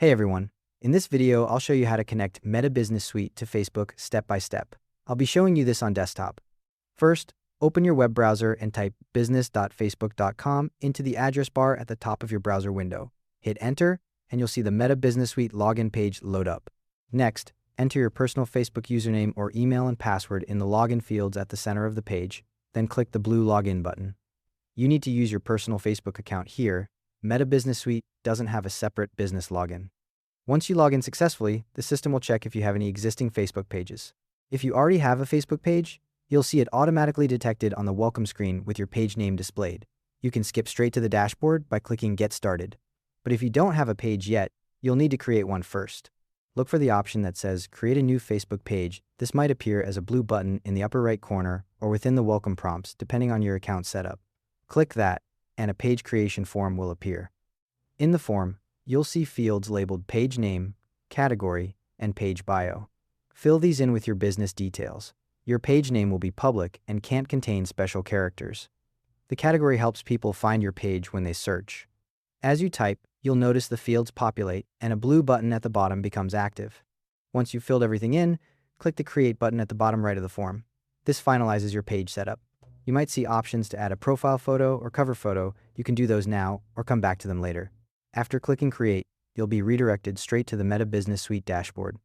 Hey everyone, in this video I'll show you how to connect Meta Business Suite to Facebook step by step. I'll be showing you this on desktop. First, open your web browser and type business.facebook.com into the address bar at the top of your browser window. Hit enter and you'll see the Meta Business Suite login page load up. Next, enter your personal Facebook username or email and password in the login fields at the center of the page, then click the blue login button. You need to use your personal Facebook account here. Meta Business Suite doesn't have a separate business login. Once you log in successfully, the system will check if you have any existing Facebook pages. If you already have a Facebook page, you'll see it automatically detected on the welcome screen with your page name displayed. You can skip straight to the dashboard by clicking Get Started. But if you don't have a page yet, you'll need to create one first. Look for the option that says Create a new Facebook page. This might appear as a blue button in the upper right corner or within the welcome prompts, depending on your account setup. Click that, and a page creation form will appear. In the form, you'll see fields labeled Page Name, Category, and Page Bio. Fill these in with your business details. Your page name will be public and can't contain special characters. The category helps people find your page when they search. As you type, you'll notice the fields populate and a blue button at the bottom becomes active. Once you've filled everything in, click the Create button at the bottom right of the form. This finalizes your page setup. You might see options to add a profile photo or cover photo. You can do those now or come back to them later. After clicking Create, you'll be redirected straight to the Meta Business Suite dashboard.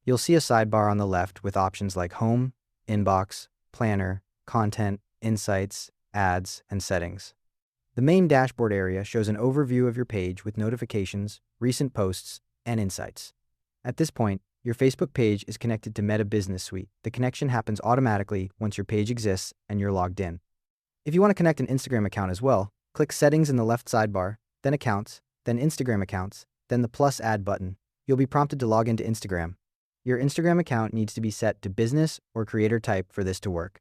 You'll see a sidebar on the left with options like Home, Inbox, Planner, Content, Insights, Ads, and Settings. The main dashboard area shows an overview of your page with notifications, recent posts, and insights. At this point, your Facebook page is connected to Meta Business Suite. The connection happens automatically once your page exists and you're logged in. If you want to connect an Instagram account as well, click Settings in the left sidebar, then Accounts, then Instagram Accounts, then the plus Add button. You'll be prompted to log into Instagram. Your Instagram account needs to be set to business or creator type for this to work.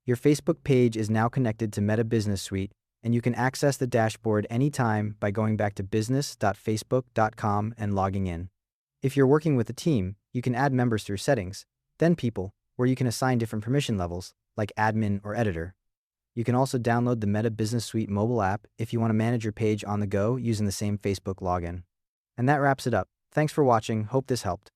Your Facebook page is now connected to Meta Business Suite, and you can access the dashboard anytime by going back to business.facebook.com and logging in. If you're working with a team, you can add members through Settings, then People, where you can assign different permission levels, like admin or editor. You can also download the Meta Business Suite mobile app if you want to manage your page on the go using the same Facebook login. And that wraps it up. Thanks for watching. Hope this helped.